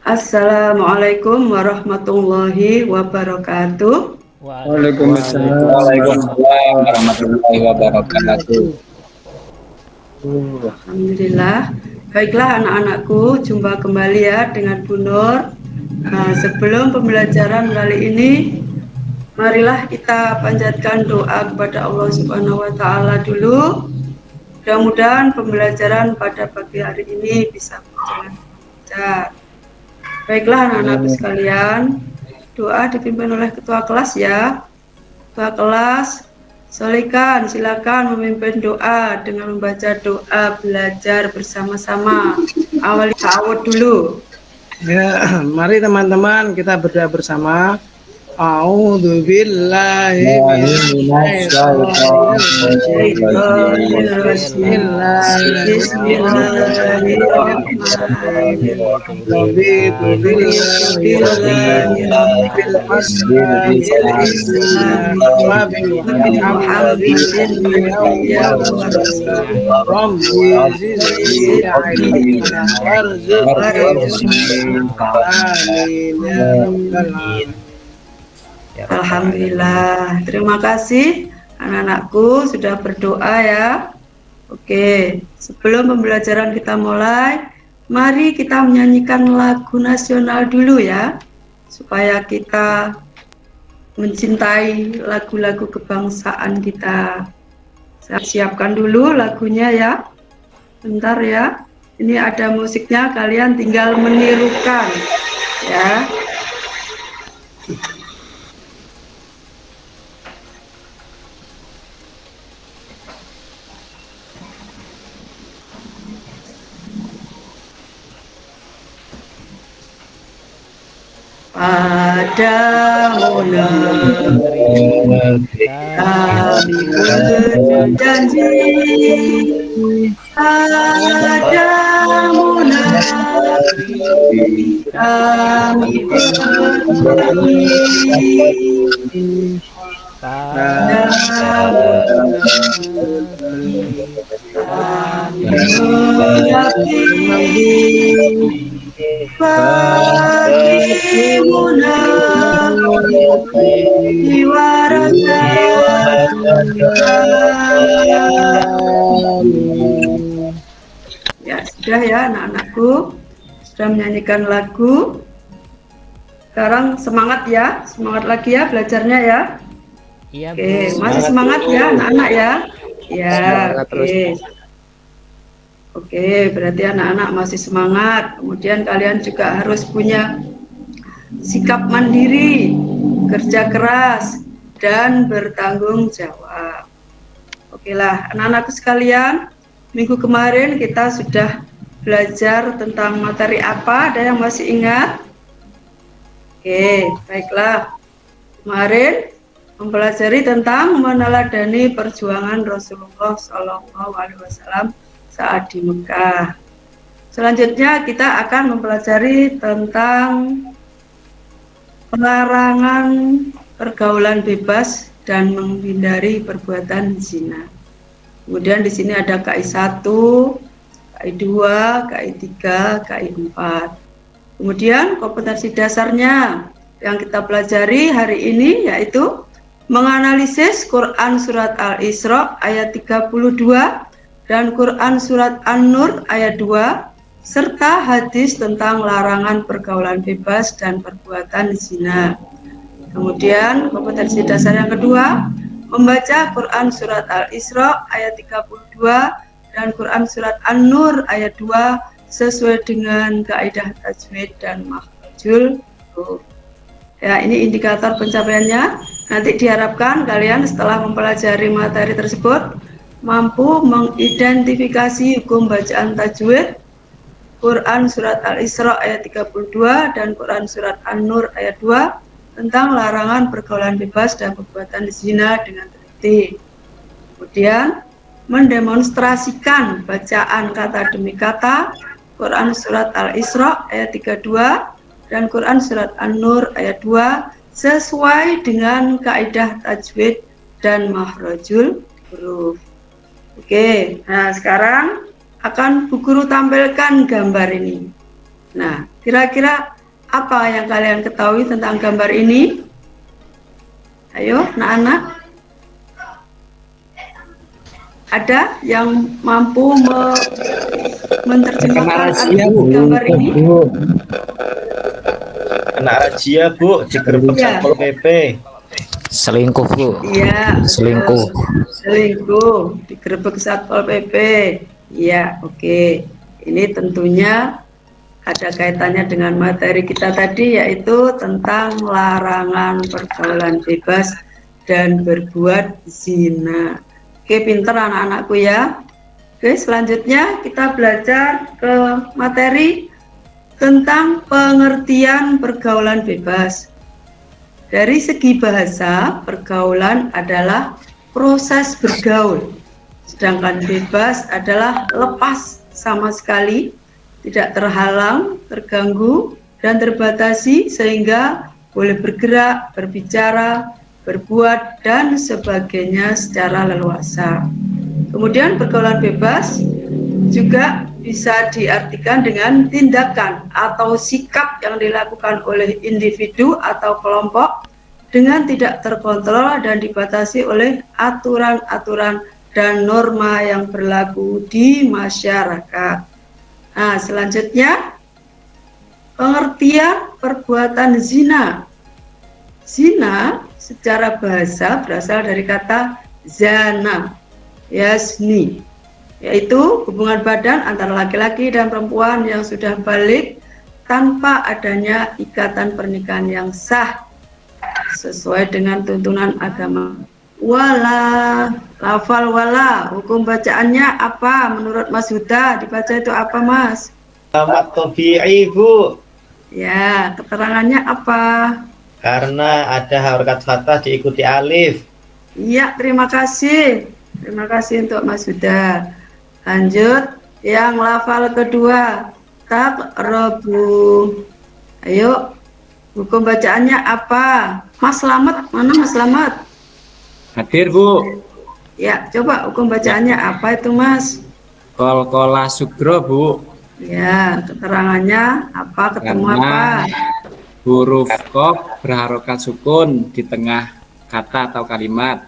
Assalamualaikum warahmatullahi wabarakatuh. Waalaikumsalam warahmatullahi wabarakatuh. Alhamdulillah. Baiklah anak-anakku, jumpa kembali ya dengan Bu Nur. Nah, sebelum pembelajaran kali ini, marilah kita panjatkan doa kepada Allah Subhanahu wa Ta'ala dulu. Mudah-mudahan pembelajaran pada pagi hari ini bisa berjalan lancar. Baiklah anak-anakku sekalian, doa dipimpin oleh ketua kelas ya. Ketua kelas, Solikan silakan memimpin doa dengan membaca doa belajar bersama-sama. Awali ta'awud dulu. Ya, mari teman-teman kita berdoa bersama. A'udzubillahi Alhamdulillah, terima kasih anak-anakku sudah berdoa ya. Oke, sebelum pembelajaran kita mulai, mari kita menyanyikan lagu nasional dulu ya, supaya kita mencintai lagu-lagu kebangsaan kita. Saya siapkan dulu lagunya ya, bentar ya. Ini ada musiknya, kalian tinggal menirukan ya. Padamu negeri kami berjanji, padamu negeri kami berbakti, padamu negeri kami berbakti. Bagimu negeri warga. Ya sudah ya anak-anakku, sudah menyanyikan lagu. Sekarang semangat ya, semangat lagi ya belajarnya ya. Iya, Oke, masih semangat ya anak-anak ya. Ya, oke. Oke, berarti anak-anak masih semangat. Kemudian kalian juga harus punya sikap mandiri, kerja keras, dan bertanggung jawab. Oke lah, anak-anakku sekalian, minggu kemarin kita sudah belajar tentang materi apa? Ada yang masih ingat? Oke, baiklah. Kemarin mempelajari tentang meneladani perjuangan Rasulullah SAW saat di Mekah. Selanjutnya kita akan mempelajari tentang pelarangan pergaulan bebas dan menghindari perbuatan zina. Kemudian di sini ada KI 1, KI 2, KI 3, KI 4. Kemudian kompetensi dasarnya yang kita pelajari hari ini yaitu menganalisis Quran Surat Al-Isra ayat 32 dan Quran Surat An-Nur ayat 2 serta hadis tentang larangan pergaulan bebas dan perbuatan zina. Kemudian kompetensi dasar yang kedua, membaca Quran Surat Al-Isra ayat 32 dan Quran Surat An-Nur ayat 2 sesuai dengan kaidah tajwid dan makhrajul huruf. Ya, ini indikator pencapaiannya. Nanti diharapkan kalian setelah mempelajari materi tersebut mampu mengidentifikasi hukum bacaan tajwid Quran Surat Al-Isra ayat 32 dan Quran Surat An-Nur ayat 2 tentang larangan pergaulan bebas dan perbuatan zina dengan teliti. Kemudian mendemonstrasikan bacaan kata demi kata Quran Surat Al-Isra ayat 32 dan Quran Surat An-Nur ayat 2 sesuai dengan kaidah tajwid dan makhrajul huruf. Oke, nah sekarang akan Bu Guru tampilkan gambar ini. Nah, kira-kira apa yang kalian ketahui tentang gambar ini? Ayo, anak-anak. Ada yang mampu menerjemahkan arti gambar ini? Anak razia, Bu, digerebek Iya. Satpol PP. Selingkuh, Bu. Iya, Selingkuh. selingkuh, digerebek Satpol PP. Iya, oke. Ini tentunya ada kaitannya dengan materi kita tadi, yaitu tentang larangan pergaulan bebas dan berbuat zina. Oke, pinter anak-anakku ya. Oke, selanjutnya kita belajar ke materi tentang pengertian pergaulan bebas. Dari segi bahasa, pergaulan adalah proses bergaul, sedangkan bebas adalah lepas sama sekali, tidak terhalang, terganggu, dan terbatasi sehingga boleh bergerak, berbicara, berbuat, dan sebagainya secara leluasa. Kemudian pergaulan bebas juga bisa diartikan dengan tindakan atau sikap yang dilakukan oleh individu atau kelompok dengan tidak terkontrol dan dibatasi oleh aturan-aturan dan norma yang berlaku di masyarakat. Nah, selanjutnya pengertian perbuatan zina. Zina secara bahasa berasal dari kata zana, yazni, yaitu hubungan badan antara laki-laki dan perempuan yang sudah balik tanpa adanya ikatan pernikahan yang sah sesuai dengan tuntunan agama. Wala, lafal wala, hukum bacaannya apa menurut Mas Huda? Dibaca itu apa, Mas? Alamat tabi'i, Bu. Ya, keterangannya apa? Karena ada harokat fathah diikuti alif. Iya, terima kasih. Terima kasih untuk Mas Huda. Lanjut, yang lafal kedua, taqrabu. Ayo, hukum bacaannya apa? Mas Slamet, mana Mas Slamet? Hadir, Bu. Ya, coba hukum bacaannya apa itu, Mas? Kol-kola sugro, Bu. Ya, keterangannya apa? Ketemu Karena apa? huruf qaf berharokat sukun di tengah kata atau kalimat.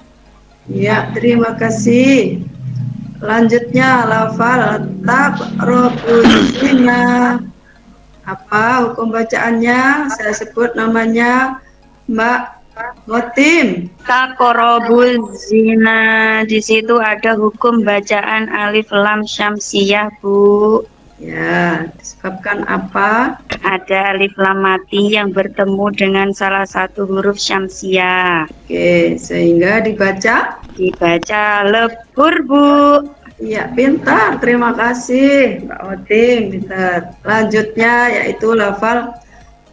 Ya, terima kasih. Lanjutnya lafal taqrabu zina. Apa hukum bacaannya? Saya sebut namanya Mbak Motim. Taqrabul zina, di situ ada hukum bacaan alif lam syamsiyah, Bu. Ya, disebabkan apa? Ada alif lam mati yang bertemu dengan salah satu huruf syamsiyah. Oke, sehingga dibaca. Lebur, Bu. Iya, pintar. Terima kasih, Mbak Motim. Pintar. Lanjutnya yaitu lafal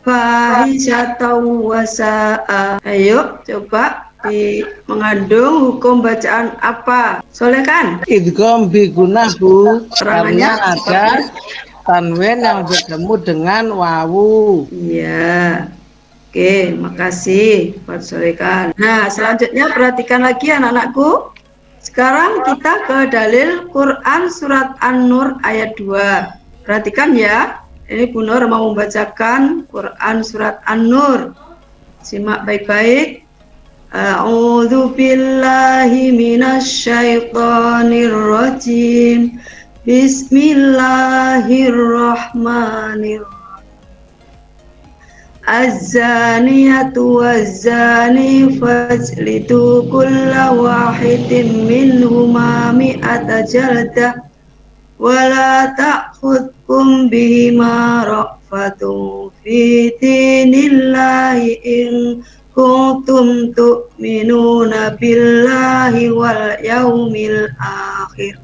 fahisyatau wasa'a. Ayo, coba mengandung hukum bacaan apa? Soleh kan? Idgham bi gunnah, Bu. Terangannya Karena ada tanwin yang bertemu dengan wawu. Iya. Oke, makasih buat solekan. Nah, selanjutnya perhatikan lagi anak-anakku. Sekarang kita ke dalil Quran surat An-Nur ayat 2. Perhatikan ya. Ini Bu Nur mau membacakan Quran surat An-Nur. Simak baik-baik. A'udzu billahi minasyaitonir rajim. Bismillahirrahmanirrahim. Az-zaniyatu waz-zani fajlidu kulla wahidin minhuma mi'ata jaldah wa la ta'khudkum bihima ra'fatun fi dinillahi in kuntum tu'minuna billahi wal yaumil akhir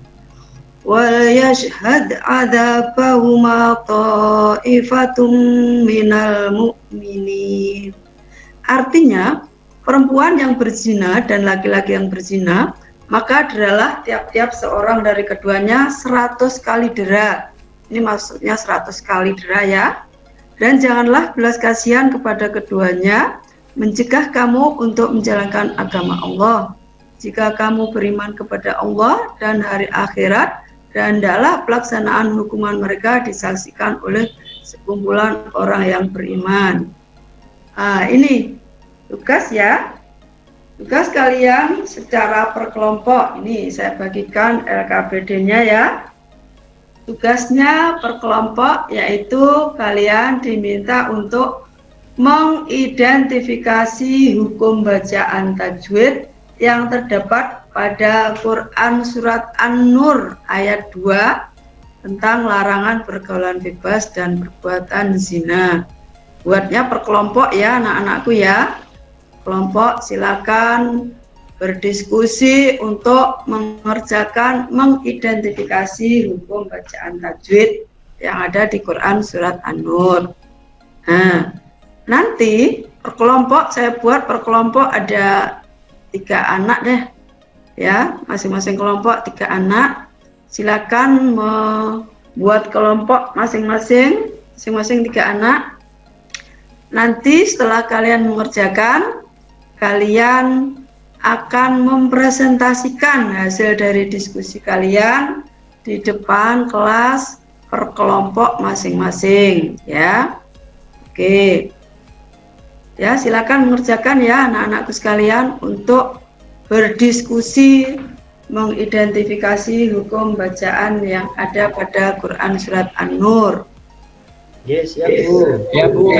wal yashhad adabahuma ta'ifatum minal mu'minin. Artinya, perempuan yang berzina dan laki-laki yang berzina, maka adalah tiap-tiap seorang dari keduanya 100 kali dera. Ini maksudnya 100 kali dera ya. Dan janganlah belas kasihan kepada keduanya, mencegah kamu untuk menjalankan agama Allah. jika kamu beriman kepada Allah dan hari akhirat, dan hendaklah pelaksanaan hukuman mereka disaksikan oleh sekumpulan orang yang beriman. Ini tugas ya. Tugas kalian secara per kelompok. Ini saya bagikan LKPD-nya ya. Tugasnya per kelompok yaitu kalian diminta untuk mengidentifikasi hukum bacaan tajwid yang terdapat pada Quran Surat An-Nur ayat 2 tentang larangan pergaulan bebas dan perbuatan zina. Buatnya per kelompok ya anak-anakku ya. Kelompok silakan berdiskusi untuk mengerjakan mengidentifikasi hukum bacaan tajwid yang ada di Quran Surat An-Nur. Nah, nanti per kelompok saya buat per kelompok ada 3 anak deh ya, masing-masing kelompok 3 anak. Silakan membuat kelompok masing-masing 3 anak. Nanti setelah kalian mengerjakan, kalian akan mempresentasikan hasil dari diskusi kalian di depan kelas per kelompok masing-masing ya. Oke. Ya, silakan mengerjakan ya anak-anakku sekalian untuk berdiskusi mengidentifikasi hukum bacaan yang ada pada Quran Surat An-Nur. Yes, ya Bu. Ya Bu.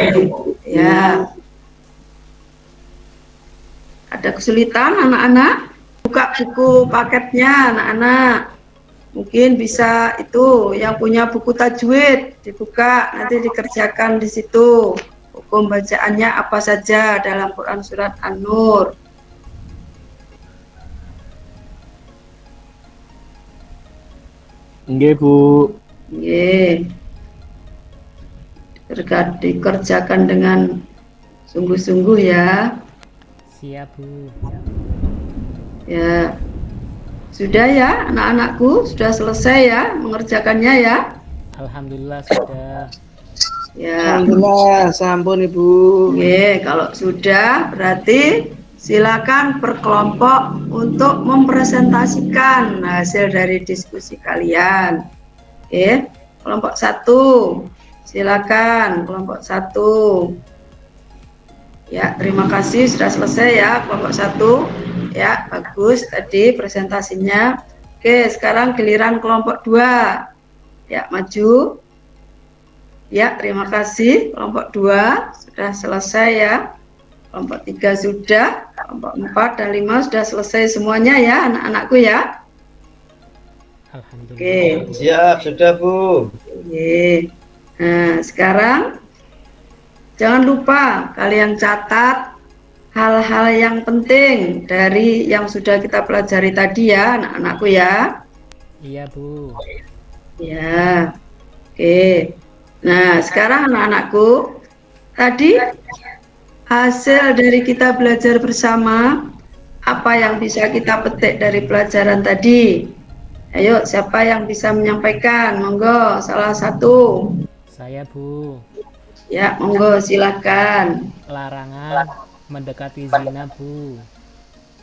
Ya. Ada kesulitan anak-anak? Buka buku paketnya anak-anak. Mungkin bisa itu yang punya buku tajwid dibuka, nanti dikerjakan di situ. Hukum bacaannya apa saja dalam Quran Surat An-Nur. Nggih, Bu. Nggih. Dikerjakan dengan sungguh-sungguh ya. Siap, Bu. Ya. Sudah ya anak-anakku, sudah selesai ya mengerjakannya ya. Alhamdulillah sudah. Ya. Alhamdulillah, sampun Ibu. Oke, kalau sudah berarti silakan berkelompok untuk mempresentasikan hasil dari diskusi kalian. Oke, kelompok 1. Silakan kelompok 1. Ya, terima kasih sudah selesai ya kelompok 1. Ya, bagus tadi presentasinya. Oke, sekarang giliran kelompok 2. Ya, maju. Ya, terima kasih. Kelompok 2 sudah selesai ya. Kelompok 3 sudah, kelompok 4 dan 5 sudah selesai semuanya ya anak-anakku ya. Alhamdulillah. Oke. Siap, sudah Bu. Oke. Nah, sekarang jangan lupa kalian catat hal-hal yang penting dari yang sudah kita pelajari tadi ya anak-anakku ya. Iya, Bu. Ya. Oke. Nah, sekarang anak-anakku, tadi hasil dari kita belajar bersama, apa yang bisa kita petik dari pelajaran tadi? Ayo, siapa yang bisa menyampaikan? Monggo, salah satu. Saya, Bu. Ya, monggo, silakan. Larangan mendekati zina, Bu.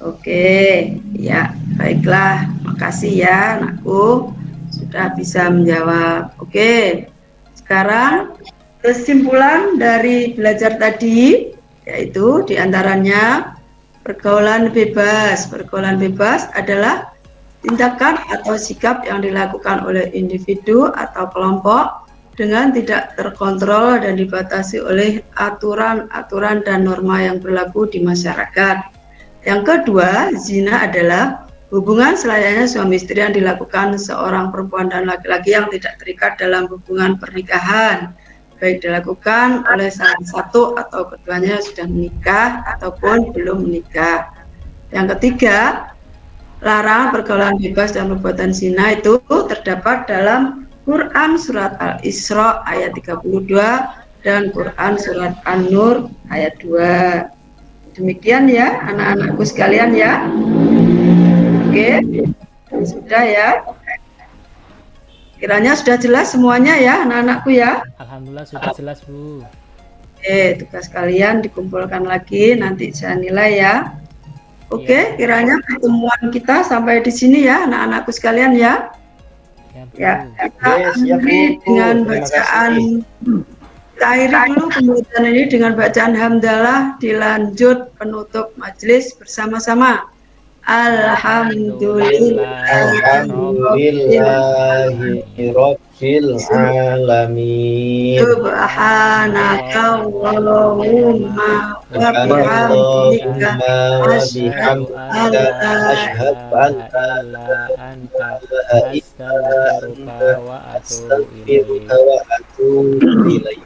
Oke, ya, baiklah. Makasih ya, anakku. Sudah bisa menjawab. Oke, sekarang kesimpulan dari belajar tadi, yaitu diantaranya pergaulan bebas. Pergaulan bebas adalah tindakan atau sikap yang dilakukan oleh individu atau kelompok dengan tidak terkontrol dan dibatasi oleh aturan-aturan dan norma yang berlaku di masyarakat. Yang kedua, zina adalah hubungan selayaknya suami istri yang dilakukan seorang perempuan dan laki-laki yang tidak terikat dalam hubungan pernikahan, baik dilakukan oleh salah satu atau keduanya sudah menikah ataupun belum menikah. Yang ketiga, larangan pergaulan bebas dan perbuatan zina itu terdapat dalam Quran Surat Al-Isra ayat 32 dan Quran Surat An-Nur ayat 2. Demikian ya anak-anakku sekalian ya. Oke, sudah ya. Kiranya sudah jelas semuanya ya anak-anakku ya. Alhamdulillah sudah jelas, Bu. Tugas kalian dikumpulkan lagi nanti saya nilai ya. Oke, kiranya pertemuan kita sampai di sini ya, anak-anakku sekalian ya. Ya, Bu. Ya, kita Siap, akhiri Bu. dengan Terima bacaan. kasih. Kita akhiri dulu pembuatan ini dengan bacaan hamdalah, dilanjut penutup majelis bersama-sama. Alhamdulillahi Rabbil Alamin. Subhanaka Allahumma wa bihamdika Allahumma wa bihamdika asyhadu an la ilaha illa anta astaghfiruka wa atubu ilaik. astaghfiruka wa atubu ilaik.